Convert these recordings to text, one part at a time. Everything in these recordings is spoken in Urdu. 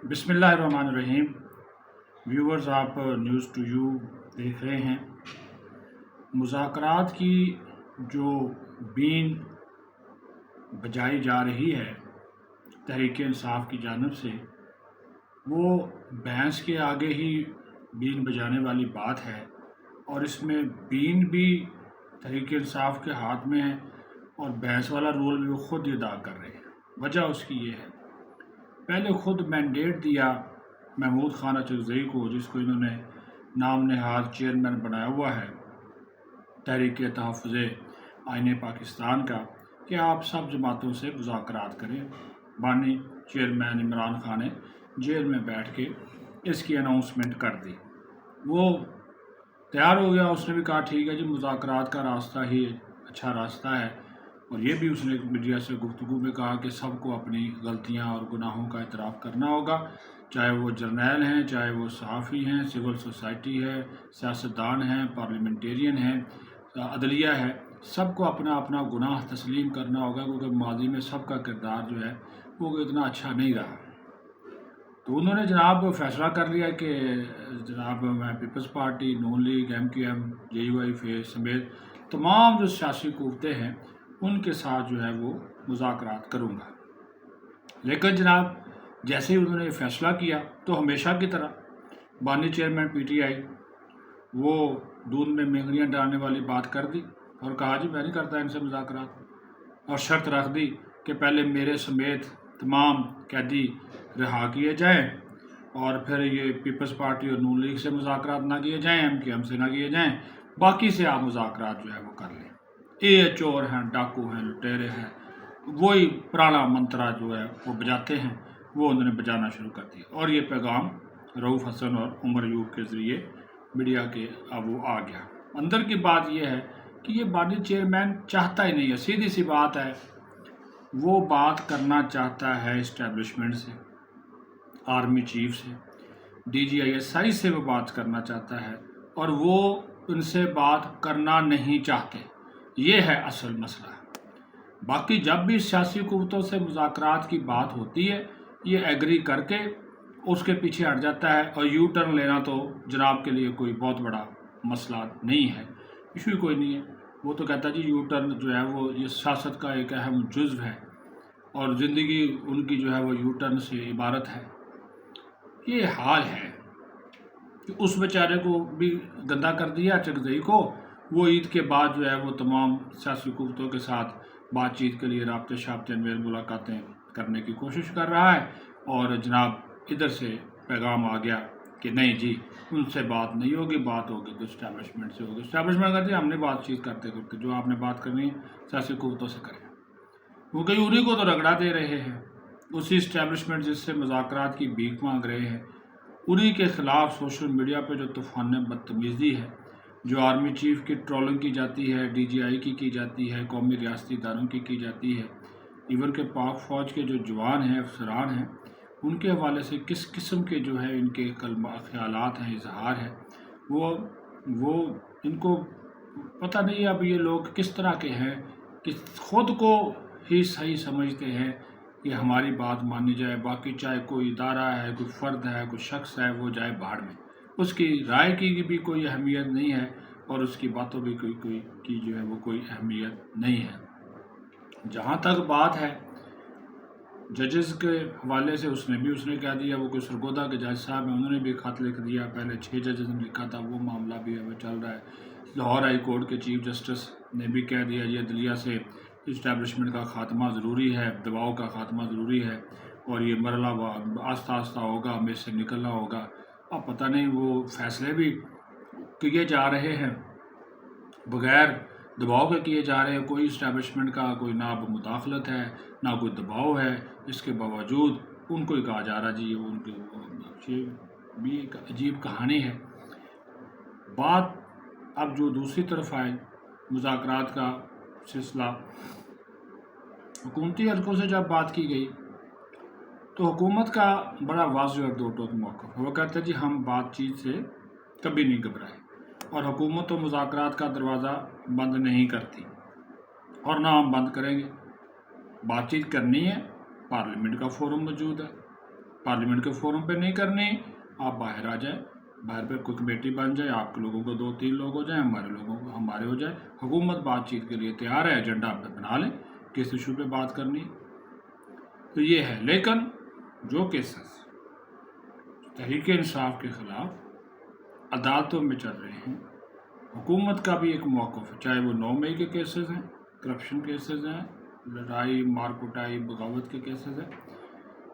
بسم اللہ الرحمن الرحیم۔ ویورز، آپ نیوز ٹو یو دیکھ رہے ہیں۔ مذاکرات کی جو بین بجائی جا رہی ہے تحریک انصاف کی جانب سے، وہ بھینس کے آگے ہی بین بجانے والی بات ہے، اور اس میں بین بھی تحریک انصاف کے ہاتھ میں ہے اور بھینس والا رول بھی وہ خود ادا کر رہے ہیں۔ وجہ اس کی یہ ہے، پہلے خود مینڈیٹ دیا محمود خان اچکزئی کو، جس کو انہوں نے نام نہاد چیئرمین بنایا ہوا ہے تحریک تحفظ آئین پاکستان کا، کہ آپ سب جماعتوں سے مذاکرات کریں۔ بانی چیئرمین عمران خان نے جیل میں بیٹھ کے اس کی اناؤنسمنٹ کر دی۔ وہ تیار ہو گیا، اس نے بھی کہا ٹھیک ہے جی، مذاکرات کا راستہ ہی اچھا راستہ ہے، اور یہ بھی اس نے میڈیا سے گفتگو میں کہا کہ سب کو اپنی غلطیاں اور گناہوں کا اعتراف کرنا ہوگا، چاہے وہ جرنیل ہیں، چاہے وہ صحافی ہیں، سول سوسائٹی ہے، سیاستدان ہیں، پارلیمنٹیرین ہیں، عدلیہ ہے، سب کو اپنا اپنا گناہ تسلیم کرنا ہوگا، کیونکہ ماضی میں سب کا کردار جو ہے وہ اتنا اچھا نہیں رہا۔ تو انہوں نے جناب فیصلہ کر لیا کہ جناب میں پیپلز پارٹی، نون لیگ، MQM، JUI فیس سمیت تمام جو سیاسی قوتیں ہیں ان کے ساتھ جو ہے وہ مذاکرات کروں گا۔ لیکن جناب جیسے ہی انہوں نے فیصلہ کیا تو ہمیشہ کی طرح بانی چیئرمین PTI وہ دودھ میں مہنگیاں ڈالنے والی بات کر دی اور کہا جی میں نہیں کرتا ان سے مذاکرات، اور شرط رکھ دی کہ پہلے میرے سمیت تمام قیدی رہا کیے جائیں، اور پھر یہ پیپلز پارٹی اور نون لیگ سے مذاکرات نہ کیے جائیں، MQM سے نہ کیے جائیں، باقی سے آپ مذاکرات جو ہے وہ کر لیں۔ یہ چور ہیں، ڈاکو ہیں، لٹیرے ہیں، وہی پرانا منترا جو ہے وہ بجاتے ہیں، وہ انہوں نے بجانا شروع کر دیا، اور یہ پیغام رؤوف حسن اور عمر ایوب کے ذریعے میڈیا کے اب وہ آ گیا۔ اندر کی بات یہ ہے کہ یہ بانی چیئرمین چاہتا ہی نہیں ہے، سیدھی سی بات ہے، وہ بات کرنا چاہتا ہے اسٹیبلشمنٹ سے، آرمی چیف سے، DGI سے وہ بات کرنا چاہتا ہے، اور وہ ان سے بات کرنا نہیں چاہتے۔ یہ ہے اصل مسئلہ۔ باقی جب بھی سیاسی قوتوں سے مذاکرات کی بات ہوتی ہے، یہ ایگری کر کے اس کے پیچھے ہٹ جاتا ہے، اور یو ٹرن لینا تو جناب کے لیے کوئی بہت بڑا مسئلہ نہیں ہے، ایشو ہی کوئی نہیں ہے۔ وہ تو کہتا ہے جی یو ٹرن جو ہے وہ یہ سیاست کا ایک اہم جزو ہے، اور زندگی ان کی جو ہے وہ یو ٹرن سے عبارت ہے۔ یہ حال ہے کہ اس بیچارے کو بھی گندا کر دیا اچکزئی کو، وہ عید کے بعد جو ہے وہ تمام سیاسی قوتوں کے ساتھ بات چیت کے لیے رابطے شابطے میل ملاقاتیں کرنے کی کوشش کر رہا ہے، اور جناب ادھر سے پیغام آ گیا کہ نہیں جی ان سے بات نہیں ہوگی، بات ہوگی تو اسٹیبلشمنٹ سے ہوگی۔ اسٹیبلشمنٹ کرتی ہے ہم نے بات چیت کرتے کرتے جو آپ نے بات کرنی ہے سیاسی قوتوں سے کریں، کیونکہ انہیں کو تو رگڑا دے رہے ہیں، اسی اسٹیبلشمنٹ جس سے مذاکرات کی بھیک مانگ رہے ہیں، انہی کے خلاف سوشل میڈیا پہ جو طوفان بدتمیزی ہے، جو آرمی چیف کی ٹرولنگ کی جاتی ہے، DGI کی جاتی ہے، قومی ریاستی اداروں کی جاتی ہے، ایون کہ پاک فوج کے جو جوان ہیں، افسران ہیں، ان کے حوالے سے کس قسم کے جو ہے ان کے خیالات ہیں، اظہار ہے، وہ ان کو پتہ نہیں ہے اب یہ لوگ کس طرح کے ہیں کہ خود کو ہی صحیح سمجھتے ہیں کہ ہماری بات مانی جائے، باقی چاہے کوئی ادارہ ہے، کوئی فرد ہے، کوئی شخص ہے، وہ جائے باہر میں، اس کی رائے کی بھی کوئی اہمیت نہیں ہے، اور اس کی باتوں بھی کی جو ہے وہ کوئی اہمیت نہیں ہے۔ جہاں تک بات ہے ججز کے حوالے سے، اس نے کہہ دیا، وہ کوئی سرگودا کے جج صاحب ہیں، انہوں نے بھی خط لکھ دیا، پہلے 6 ججز نے لکھا تھا، وہ معاملہ بھی اب چل رہا ہے۔ لاہور ہائی کورٹ کے چیف جسٹس نے بھی کہہ دیا یہ عدلیہ سے اسٹیبلشمنٹ کا خاتمہ ضروری ہے، دباؤ کا خاتمہ ضروری ہے، اور یہ مرحلہ آہستہ آہستہ ہوگا، ہمیں اس سے نکلنا ہوگا۔ اب پتہ نہیں وہ فیصلے بھی کیے جا رہے ہیں بغیر دباؤ کے کیے جا رہے ہیں، کوئی اسٹیبلشمنٹ کا کوئی نہ مداخلت ہے، نہ کوئی دباؤ ہے، اس کے باوجود ان کو ہی کہا جا رہا جی ان کی بھی ایک عجیب کہانی ہے۔ بات اب جو دوسری طرف آئے، مذاکرات کا سلسلہ، حکومتی حلقوں سے جب بات کی گئی تو حکومت کا بڑا واضح اور دو ٹوک موقف ہے، وہ کہتے ہیں جی ہم بات چیت سے کبھی نہیں گھبرائے، اور حکومت و مذاکرات کا دروازہ بند نہیں کرتی، اور نہ ہم بند کریں گے۔ بات چیت کرنی ہے، پارلیمنٹ کا فورم موجود ہے، پارلیمنٹ کے فورم پہ نہیں کرنی، آپ باہر آ جائیں، باہر پہ کوئی کمیٹی بن جائے، آپ کے لوگوں کو 2-3 لوگ ہو جائیں، ہمارے لوگوں کو ہمارے ہو جائے، حکومت بات چیت کے لیے تیار ہے، ایجنڈا آپ بنا لیں کس ایشو پہ بات کرنی ہے۔ تو یہ ہے، لیکن جو کیسز تحریک انصاف کے خلاف عدالتوں میں چل رہے ہیں، حکومت کا بھی ایک موقف ہے، چاہے وہ 9 مئی کے کیسز ہیں، کرپشن کیسز ہیں، لڑائی مار کٹائی بغاوت کے کیسز ہیں،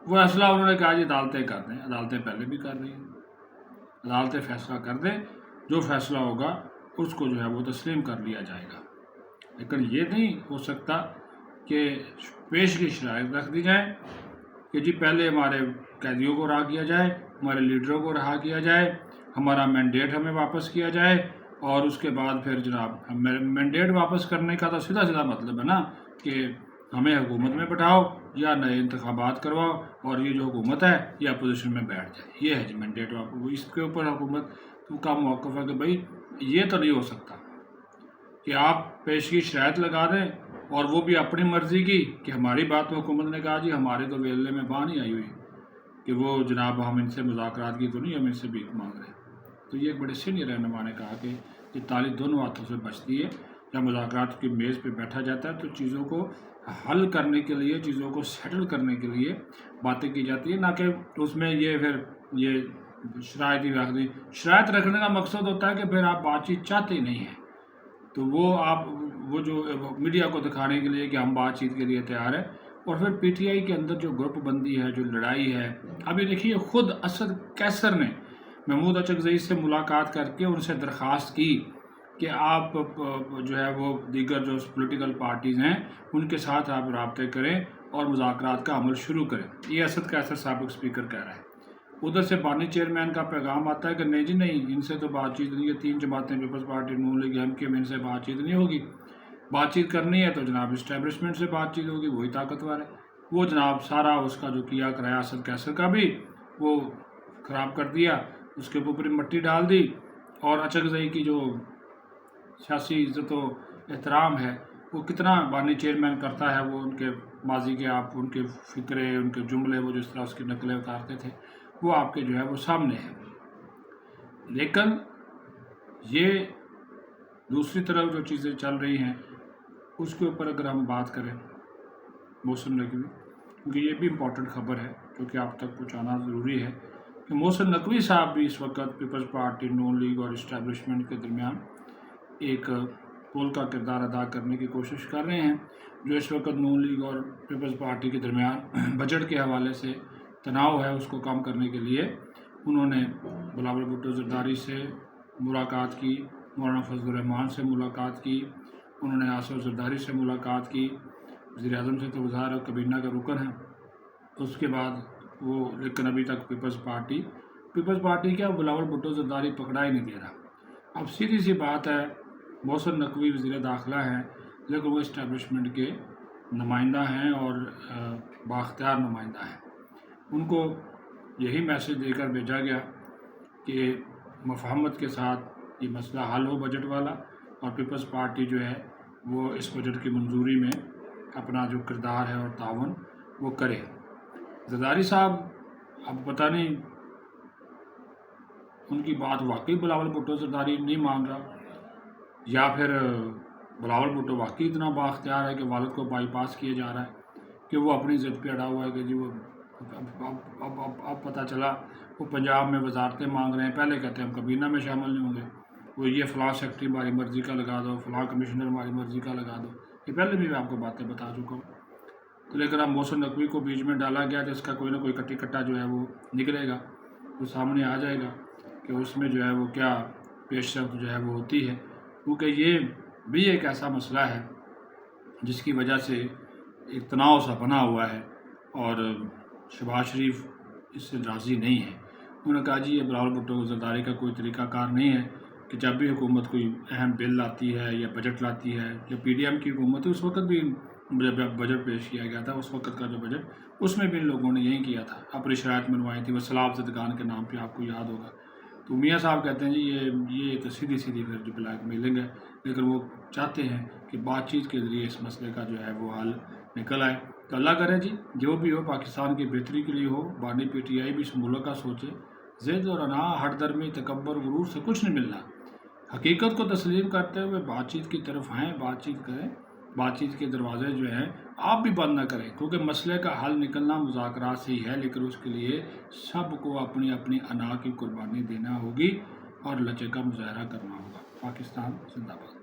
وہ فیصلہ انہوں نے کہا جی عدالتیں کر دیں، عدالتیں پہلے بھی کر رہی ہیں، عدالتیں فیصلہ کر دیں، جو فیصلہ ہوگا اس کو جو ہے وہ تسلیم کر لیا جائے گا۔ لیکن یہ نہیں ہو سکتا کہ پیش کی شرائط رکھ دی جائیں کہ جی پہلے ہمارے قیدیوں کو رہا کیا جائے، ہمارے لیڈروں کو رہا کیا جائے، ہمارا مینڈیٹ ہمیں واپس کیا جائے، اور اس کے بعد پھر جناب مینڈیٹ واپس کرنے کا تو سیدھا سیدھا مطلب ہے نا کہ ہمیں حکومت میں بٹھاؤ یا نئے انتخابات کرواؤ، اور یہ جو حکومت ہے یہ اپوزیشن میں بیٹھ جائے، یہ ہے جی مینڈیٹ واپس۔ اس کے اوپر حکومت کا موقف ہے کہ بھائی یہ تو نہیں ہو سکتا کہ آپ پیشگی شرائط لگا دیں اور وہ بھی اپنی مرضی کی، کہ ہماری بات تو حکومت نے کہا جی ہمارے تو ویلے میں بان ہی آئی ہوئی کہ وہ جناب ہم ان سے مذاکرات کی تو نہیں، ہم ان سے بھیک مانگ رہے ہیں۔ تو یہ ایک بڑے سینئر رہنما نے کہا کہ یہ تالی دونوں ہاتھوں سے بچتی ہے، جب مذاکرات کی میز پہ بیٹھا جاتا ہے تو چیزوں کو حل کرنے کے لیے، چیزوں کو سیٹل کرنے کے لیے باتیں کی جاتی ہے، نہ کہ اس میں یہ پھر یہ شرائط ہی رکھ دی۔ شرائط رکھنے کا مقصد ہوتا ہے کہ پھر آپ بات چیت چاہتے ہی نہیں ہیں، تو وہ جو میڈیا کو دکھانے کے لیے کہ ہم بات چیت کے لیے تیار ہیں، اور پھر پی ٹی آئی کے اندر جو گروپ بندی ہے، جو لڑائی ہے، ابھی دیکھیے خود اسد کیسر نے محمود اچکزئی سے ملاقات کر کے ان سے درخواست کی کہ آپ جو ہے وہ دیگر جو پولیٹیکل پارٹیز ہیں ان کے ساتھ آپ رابطے کریں اور مذاکرات کا عمل شروع کریں۔ یہ اسد کیسر سابق اسپیکر کہہ رہا ہے۔ ادھر سے بانی چیئرمین کا پیغام آتا ہے کہ نہیں جی نہیں، ان سے تو بات چیت نہیں ہے، 3 جماعتیں پیپلز پارٹی، نون لیگ، ایم کیو، ان سے بات چیت نہیں ہوگی، بات چیت کرنی ہے تو جناب اسٹیبلشمنٹ سے بات چیت ہوگی، وہی طاقتور ہے۔ وہ جناب سارا اس کا جو کیا کرایا اسد کیسر کا بھی وہ خراب کر دیا، اس کے اوپر مٹی ڈال دی، اور اچکزئی کی جو سیاسی عزت و احترام ہے وہ کتنا بانی چیئرمین کرتا ہے، وہ ان کے ماضی کے آپ ان کے فکرے، ان کے جملے، وہ جس طرح اس کی نقلیں اتارتے تھے، وہ آپ کے جو ہے وہ سامنے ہے۔ لیکن یہ دوسری طرف جو چیزیں چل رہی ہیں اس کے اوپر اگر ہم بات کریں محسن نقوی، کیونکہ یہ بھی امپورٹنٹ خبر ہے جو کہ آپ تک پہنچانا ضروری ہے کہ محسن نقوی صاحب بھی اس وقت پیپلز پارٹی، نون لیگ اور اسٹیبلشمنٹ کے درمیان ایک پول کا کردار ادا کرنے کی کوشش کر رہے ہیں۔ جو اس وقت نون لیگ اور پیپلز پارٹی کے درمیان بجٹ کے حوالے سے تناؤ ہے، اس کو کم کرنے کے لیے انہوں نے بلاول بھٹو زرداری سے ملاقات کی، مولانا فضل الرحمان سے ملاقات کی، انہوں نے آصف زرداری سے ملاقات کی، وزیر اعظم سے تو وزارت اور کابینہ کا رکن ہے، اس کے بعد وہ لیکن ابھی تک پیپلز پارٹی کیا بلاول بھٹو زرداری پکڑا ہی نہیں دے رہا۔ اب سیدھی سی بات ہے، محسن نقوی وزیر داخلہ ہیں لیکن وہ اسٹیبلشمنٹ کے نمائندہ ہیں اور بااختیار نمائندہ ہیں۔ ان کو یہی میسج دے کر بھیجا گیا کہ مفاہمت کے ساتھ یہ مسئلہ حل ہو بجٹ والا، اور پیپلز پارٹی جو ہے وہ اس بجٹ کی منظوری میں اپنا جو کردار ہے اور تعاون وہ کرے۔ زرداری صاحب اب پتہ نہیں ان کی بات واقعی بلاول بھٹو زرداری نہیں مان رہا، یا پھر بلاول بھٹو واقعی اتنا بااختیار ہے کہ والد کو بائی پاس کیے جا رہا ہے کہ وہ اپنی ضد پہ اڑا ہوا ہے کہ جی وہ اب پتہ چلا وہ پنجاب میں وزارتیں مانگ رہے ہیں، پہلے کہتے ہیں ہم کابینہ میں شامل نہیں ہوں گے، وہ یہ فلاں سیکٹری ہماری مرضی کا لگا دو، فلاں کمشنر ہماری مرضی کا لگا دو، یہ پہلے بھی میں آپ کو باتیں بتا چکا ہوں۔ تو لیکن اب محسن نقوی کو بیچ میں ڈالا گیا تو اس کا کوئی نہ کوئی کٹی کٹا جو ہے وہ نکلے گا، وہ سامنے آ جائے گا کہ اس میں جو ہے وہ کیا پیش رفت جو ہے وہ ہوتی ہے، کیونکہ یہ بھی ایک ایسا مسئلہ ہے جس کی وجہ سے ایک تناؤ سا بنا ہوا ہے، اور شہباز شریف اس سے راضی نہیں ہے۔ انہوں نے کہا جی یہ بلاول بھٹو زرداری کا کوئی طریقہ کار نہیں ہے کہ جب بھی حکومت کوئی اہم بل لاتی ہے یا بجٹ لاتی ہے، یا پی ڈی ایم کی حکومت ہے اس وقت بھی جب بجٹ پیش کیا گیا تھا، اس وقت کا جو بجٹ اس میں بھی ان لوگوں نے یہی کیا تھا، اپنی شرائط منوائی تھی، وہ سلاب زدگان کے نام پہ آپ کو یاد ہوگا۔ تو میاں صاحب کہتے ہیں جی یہ تو سیدھی پھر جو بلیک میلنگ ہے، لیکن وہ چاہتے ہیں کہ بات چیت کے ذریعے اس مسئلے کا جو ہے وہ حل نکل آئے تو اللہ کرے جی جو بھی ہو پاکستان کی بہتری کے لیے ہو، بانی پی ٹی آئی بھی اس ملک کا سوچے۔ ضد اور انا، ہٹ درمی، تکبر، غرور سے کچھ نہیں ملنا۔ حقیقت کو تسلیم کرتے ہوئے بات چیت کی طرف آئیں، بات چیت کریں، بات چیت کے دروازے جو ہیں آپ بھی بند نہ کریں، کیونکہ مسئلے کا حل نکلنا مذاکرات سے ہی ہے، لیکن اس کے لیے سب کو اپنی اپنی انا کی قربانی دینا ہوگی اور لچک کا مظاہرہ کرنا ہوگا۔ پاکستان زندہ باد۔